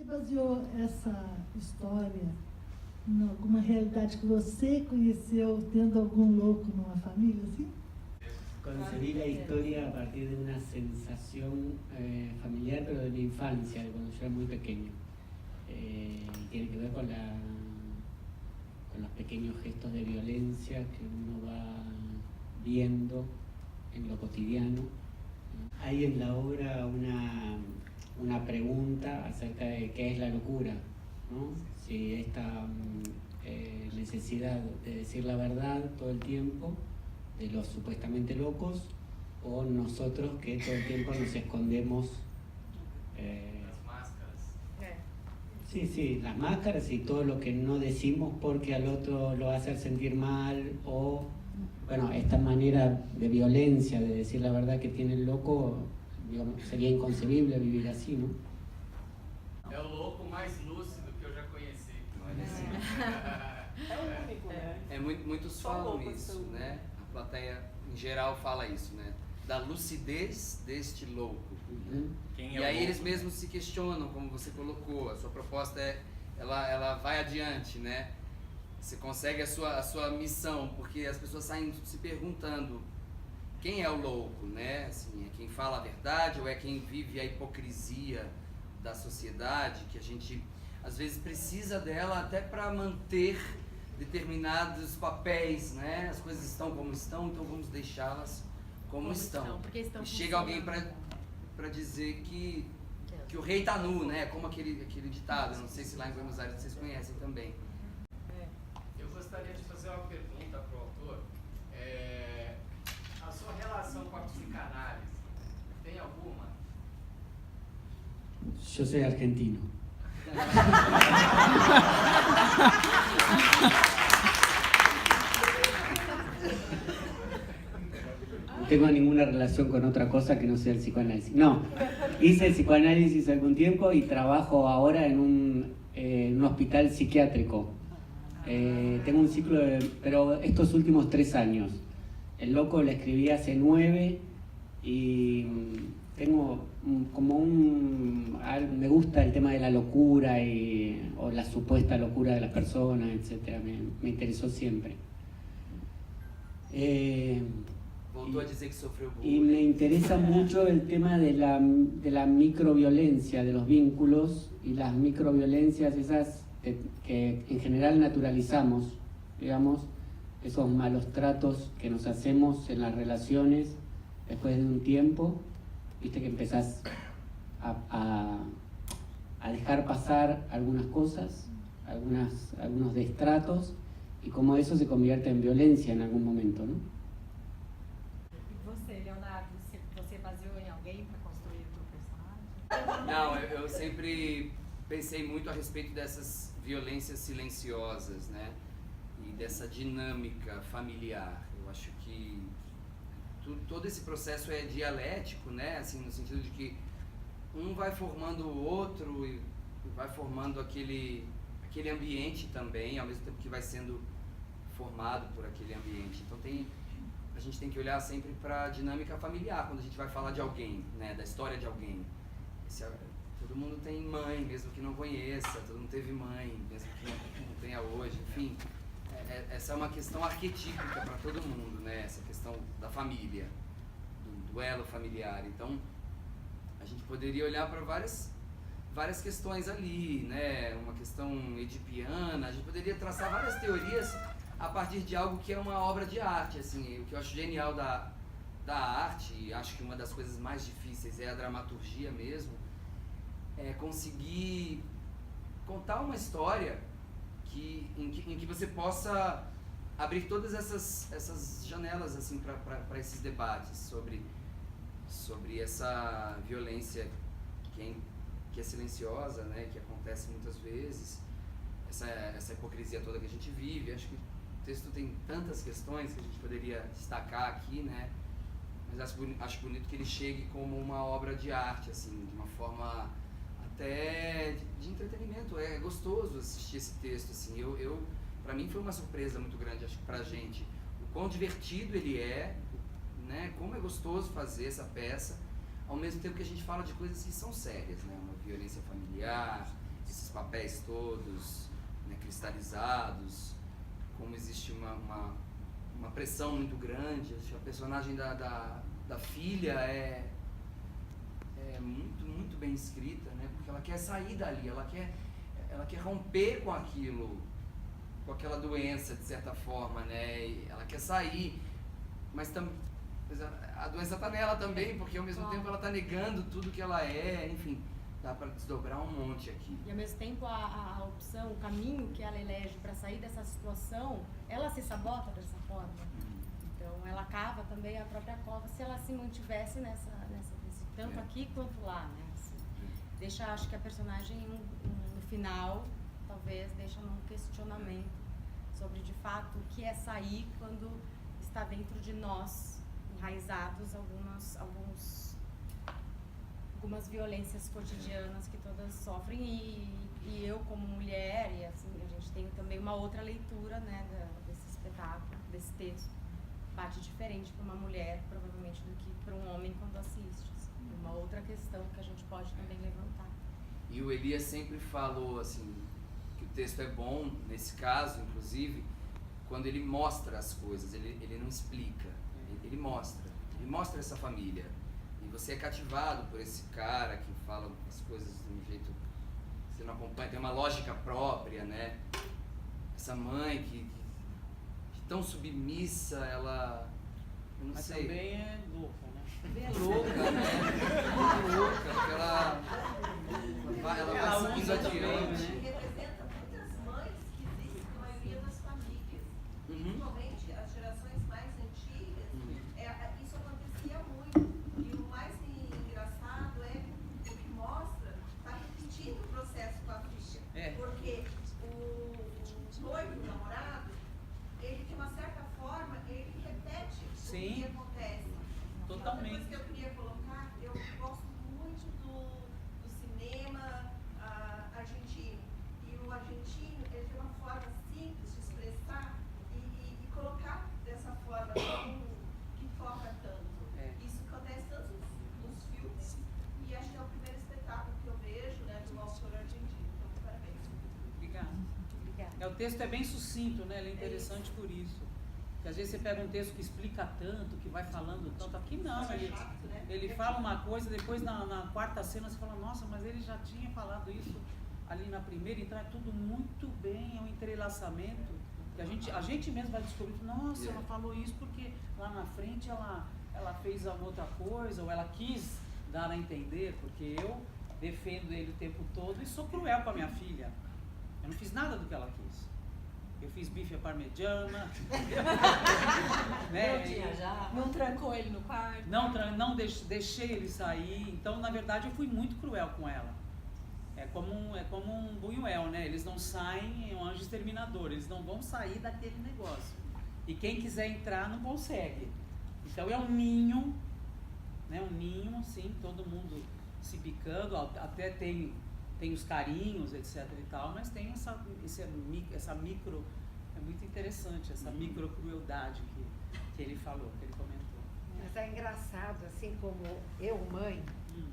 baseou essa história em alguma realidade que você conheceu tendo algum louco numa família, assim? Concebí la historia a partir de una sensación familiar, pero de mi infancia, de cuando yo era muy pequeño. Tiene que ver con los pequeños gestos de violencia que uno va viendo en lo cotidiano. Hay en la obra una pregunta acerca de qué es la locura, ¿no? Si esta necesidad de decir la verdad todo el tiempo, de los supuestamente locos, o nosotros que todo el tiempo nos escondemos. Las máscaras. Sí, las máscaras y todo lo que no decimos porque al otro lo va a hacer sentir mal, o, bueno, esta manera de violencia, de decir la verdad que tiene el loco, digamos, sería inconcebible vivir así, ¿no? É o louco mais lúcido que eu já conheci. É o único, né? Muitos falam isso, né? A plateia em geral fala isso, né? Da lucidez deste louco. Quem é E aí o eles louco? mesmos se questionam, como você colocou, a sua proposta ela vai adiante, né? Você consegue a sua missão, porque as pessoas saem se perguntando quem é o louco, né? Assim, é quem fala a verdade ou é quem vive a hipocrisia da sociedade, que a gente às vezes precisa dela até para manter determinados papéis, né? As coisas estão como estão, então vamos deixá-las como estão. E chega alguém para dizer que o rei tá nu, né? Como aquele ditado, não sei se lá em Buenos Aires vocês conhecem também. Eu gostaria de fazer uma pergunta para o autor. A sua relação com a psicanálise, tem alguma? Yo soy argentino. No tengo ninguna relación con otra cosa que no sea el psicoanálisis. No, hice el psicoanálisis algún tiempo y trabajo ahora en un hospital psiquiátrico. Tengo un ciclo pero estos últimos 3 años. El loco lo escribí hace 9 y tengo me gusta el tema de la locura o la supuesta locura de las personas, etc. Me interesó siempre. Voltou a dizer que sofreu Y me bullying. interesa mucho el tema de la microviolencia, de los vínculos y las microviolencias esas que en general naturalizamos, digamos, esos malos tratos que nos hacemos en las relaciones después de un tiempo, viste que empezás a dejar pasar algunas cosas, algunos destratos, y como eso se convierte en violencia en algún momento, ¿no? E você, Leonardo, você baseou em alguém para construir o seu personagem? Não, eu sempre pensei muito a respeito dessas violências silenciosas, né? E dessa dinâmica familiar. Eu acho que todo esse processo é dialético, né? Assim, no sentido de que um vai formando o outro e vai formando aquele ambiente também, ao mesmo tempo que vai sendo formado por aquele ambiente. Então a gente tem que olhar sempre para a dinâmica familiar quando a gente vai falar de alguém, né? Da história de alguém. Todo mundo tem mãe, mesmo que não conheça, todo mundo teve mãe, mesmo que não tenha hoje, enfim. Essa é uma questão arquetípica para todo mundo, né? Essa questão da família, do duelo familiar. Então, a gente poderia olhar para várias questões ali, né? Uma questão edipiana, a gente poderia traçar várias teorias a partir de algo que é uma obra de arte, assim. O que eu acho genial da arte, e acho que uma das coisas mais difíceis é a dramaturgia mesmo, é conseguir contar uma história em que você possa abrir todas essas janelas assim para esses debates sobre essa violência que é silenciosa, né, que acontece muitas vezes, essa hipocrisia toda que a gente vive. Acho que o texto tem tantas questões que a gente poderia destacar aqui, né, mas acho bonito que ele chegue como uma obra de arte, assim, de uma forma até de entretenimento. É gostoso assistir esse texto, assim. Para mim foi uma surpresa muito grande, acho que pra gente, o quão divertido ele é, né, como é gostoso fazer essa peça, ao mesmo tempo que a gente fala de coisas que são sérias, né, uma violência familiar, papéis todos, né, cristalizados, como existe uma pressão muito grande. Acho que a personagem da filha é muito bem escrita, né, porque ela quer sair dali, ela quer romper com aquilo, com aquela doença, de certa forma, né, e ela quer sair, mas a doença está nela também, porque ao mesmo tempo ela está negando tudo que ela é, enfim, dá para desdobrar um monte aqui. E ao mesmo tempo a opção, o caminho que ela elege para sair dessa situação, ela se sabota dessa forma. Então ela cava também a própria cova se ela se mantivesse nesse tanto aqui quanto lá, né? Assim, deixa, acho que a personagem no final, talvez, deixa num questionamento sobre de fato o que é sair quando está dentro de nós, enraizados algumas violências cotidianas que todas sofrem e eu como mulher, e assim, a gente tem também uma outra leitura, né, desse espetáculo, desse texto, bate diferente para uma mulher, provavelmente, do que para um homem quando assiste. Assim, uma outra questão que a gente pode também levantar. E o Elias sempre falou, assim, que o texto é bom, nesse caso, inclusive, quando ele mostra as coisas, ele não explica, ele mostra essa família. E você é cativado por esse cara que fala as coisas de um jeito que você não acompanha, tem uma lógica própria, né? Essa mãe que tão submissa, ela, eu não Mas sei. também é louca, né? Muito louca, né? Muito louca, porque ela vai seguindo adiante. Representa muitas mães que existem na maioria das famílias. Principalmente as gerações mais antigas, isso acontecia muito. E o mais engraçado é que o que mostra está repetindo o processo com a filha. Porque o noivo, o namorado, ele de uma certa forma, ele repete o que acontece. Totalmente. Outra coisa que eu queria colocar, eu gosto muito do cinema argentino. E o argentino, ele tem uma forma simples de expressar e colocar dessa forma que toca tanto. Isso acontece tanto nos filmes, e acho que é o primeiro espetáculo que eu vejo, né, do autor argentino. Então, parabéns. Obrigada. O texto é bem sucinto, né? Ele é interessante por isso. Porque às vezes você pega um texto que explica tanto, que vai falando tanto. Aqui não, ele fala uma coisa, depois na quarta cena você fala, nossa, mas ele já tinha falado isso ali na primeira, então é tudo muito bem, é um entrelaçamento. E a gente mesmo vai descobrir, nossa, ela falou isso porque lá na frente ela fez uma outra coisa, ou ela quis dar a entender, porque eu defendo ele o tempo todo e sou cruel com a minha filha. Eu não fiz nada do que ela quis. Eu fiz bife à parmegiana. Né? Não tinha já. Não trancou ele no quarto. Não deixei ele sair. Então, na verdade, eu fui muito cruel com ela. É como um Buñuel, né? Eles não saem, é um anjo exterminador. Eles não vão sair daquele negócio. E quem quiser entrar não consegue. Então é um ninho, né? Um ninho, sim, todo mundo se picando. Até tem os carinhos, etc e tal, mas tem essa micro, é muito interessante, essa micro crueldade que ele falou, que ele comentou. Mas é engraçado, assim como eu, mãe,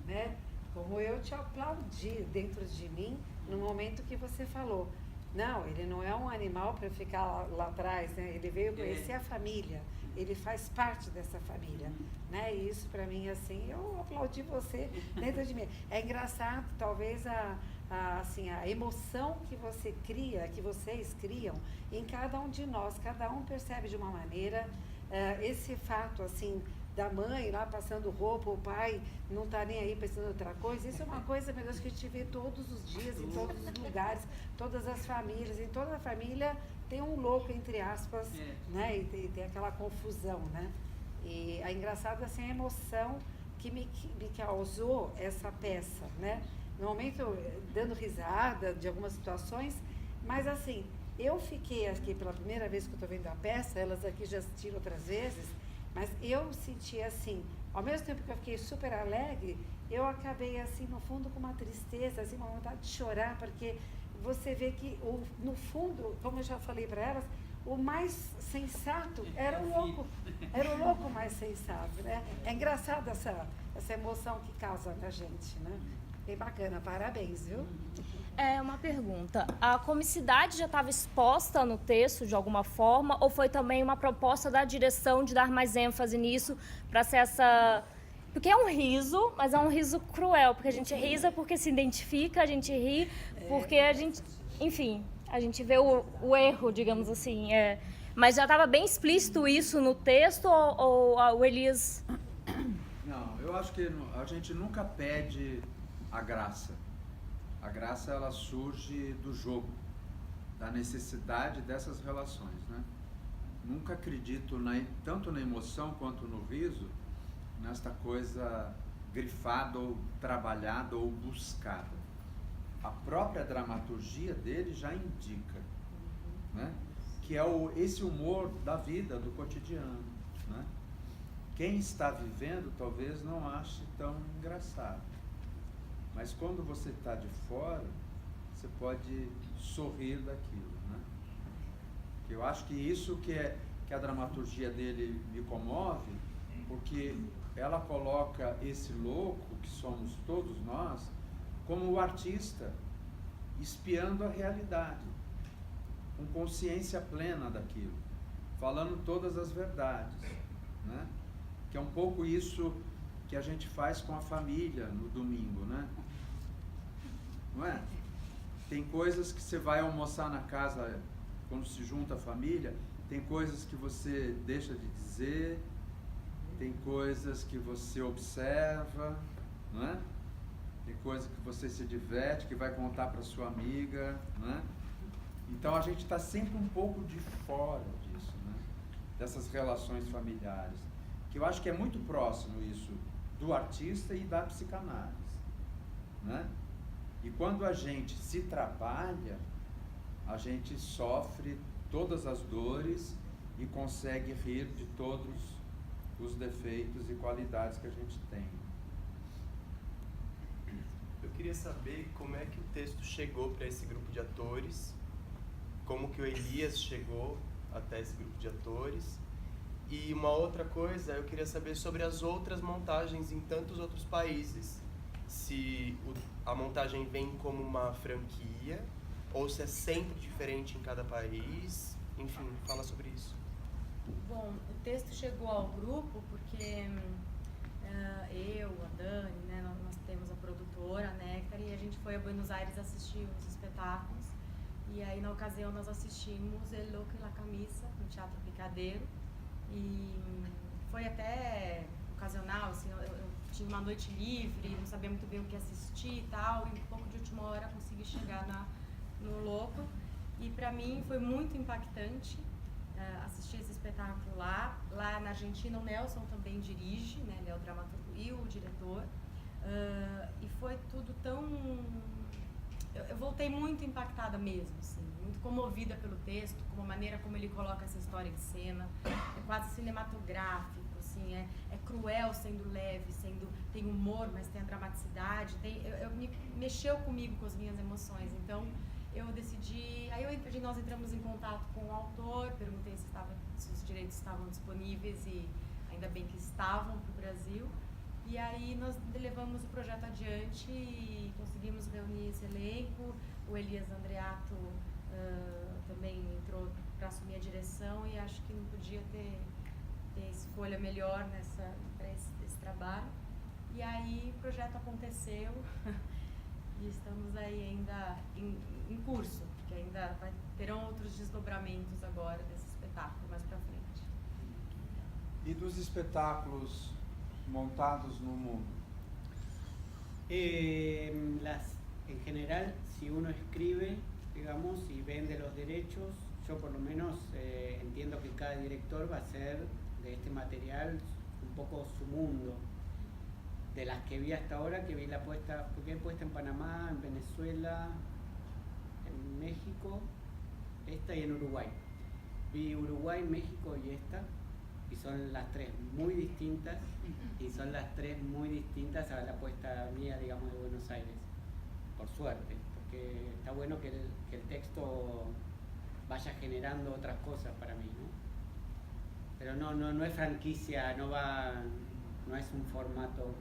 né? Como eu te aplaudi dentro de mim no momento que você falou. Não, ele não é um animal para ficar lá atrás, né? Ele veio conhecer a família, ele faz parte dessa família, né? E isso para mim, assim, eu aplaudi você dentro de mim. É engraçado, talvez assim, a emoção que você cria, que vocês criam em cada um de nós, cada um percebe de uma maneira. Esse fato, assim, da mãe lá passando roupa, o pai não tá nem aí pensando em outra coisa, isso é uma coisa, meu Deus, que a gente vê todos os dias, em todos os lugares, todas as famílias, em toda a família tem um louco, entre aspas, né, e tem aquela confusão, né, e é engraçado, assim, a emoção que me causou essa peça, né, no momento dando risada de algumas situações, mas assim, eu fiquei aqui pela primeira vez que eu estou vendo a peça, elas aqui já assistiram outras vezes, mas eu senti assim, ao mesmo tempo que eu fiquei super alegre, eu acabei assim, no fundo, com uma tristeza, assim, uma vontade de chorar, porque você vê que, no fundo, como eu já falei para elas, o mais sensato era o louco mais sensato, né? É engraçado essa emoção que causa na gente, né? Bem bacana, parabéns, viu? Uma pergunta. A comicidade já estava exposta no texto de alguma forma ou foi também uma proposta da direção de dar mais ênfase nisso para ser essa... Porque é um riso, mas é um riso cruel, porque a gente risa porque se identifica, a gente ri porque a gente... Enfim, a gente vê o erro, digamos assim. Mas já estava bem explícito isso no texto ou o Elias... Não, eu acho que a gente nunca pede a graça. A graça, ela surge do jogo, da necessidade dessas relações, né? Nunca acredito tanto na emoção quanto no riso, nesta coisa grifada ou trabalhada ou buscada. A própria dramaturgia dele já indica, né? Que é esse humor da vida, do cotidiano, né? Quem está vivendo talvez não ache tão engraçado. Mas quando você está de fora, você pode sorrir daquilo, né? Eu acho que isso que a dramaturgia dele me comove, porque ela coloca esse louco, que somos todos nós, como o artista espiando a realidade, com consciência plena daquilo, falando todas as verdades, né? Que é um pouco isso que a gente faz com a família no domingo, né? Não é? Tem coisas que você vai almoçar na casa quando se junta a família, tem coisas que você deixa de dizer, tem coisas que você observa, não é? Tem coisas que você se diverte, que vai contar para sua amiga, não é? Então a gente está sempre um pouco de fora disso, né? Dessas relações familiares, que eu acho que é muito próximo isso do artista e da psicanálise, né? E quando a gente se trabalha, a gente sofre todas as dores e consegue rir de todos os defeitos e qualidades que a gente tem. Eu queria saber como é que o texto chegou para esse grupo de atores, como que o Elias chegou até esse grupo de atores. E uma outra coisa, eu queria saber sobre as outras montagens em tantos outros países. Se a montagem vem como uma franquia, ou se é sempre diferente em cada país. Enfim, fala sobre isso. Bom, o texto chegou ao grupo porque eu, a Dani, né, nós temos a produtora, a Néctar, e a gente foi a Buenos Aires assistir os espetáculos. E aí, na ocasião, nós assistimos El Loco e la Camisa, no Teatro Picadeiro. E foi até ocasional, assim, eu tinha uma noite livre, não sabia muito bem o que assistir e tal, e um pouco de última hora consegui chegar no Loco. E para mim foi muito impactante assistir esse espetáculo lá. Lá na Argentina o Nelson também dirige, né, ele é o dramaturgo e o diretor. E foi tudo tão... Eu voltei muito impactada mesmo, assim, muito comovida pelo texto, com a maneira como ele coloca essa história em cena. É quase cinematográfico, assim, é cruel sendo leve, tem humor, mas tem a dramaticidade, mexeu comigo, com as minhas emoções. Então eu decidi, nós entramos em contato com o autor, perguntei se os direitos estavam disponíveis e ainda bem que estavam para o Brasil. E aí nós levamos o projeto adiante e conseguimos reunir esse elenco. O Elias Andreato também entrou para assumir a direção e acho que não podia ter escolha melhor para esse trabalho. E aí o projeto aconteceu e estamos aí ainda em curso, porque ainda terão outros desdobramentos agora desse espetáculo mais para frente. E dos espetáculos montados no mundo? En general, si uno escribe, digamos, y vende los derechos, yo por lo menos entiendo que cada director va a hacer de este material un poco su mundo. De las que vi hasta ahora, que vi la puesta, porque he puesto en Panamá, en Venezuela, en México, esta y en Uruguay. Vi Uruguay, México y esta, y son las tres muy distintas, y son las tres muy distintas a la puesta mía, digamos, de Buenos Aires, por suerte, porque está bueno que el texto vaya generando otras cosas para mí, ¿no? Pero no es franquicia, no es un formato,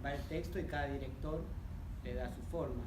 va el texto y cada director le da su forma,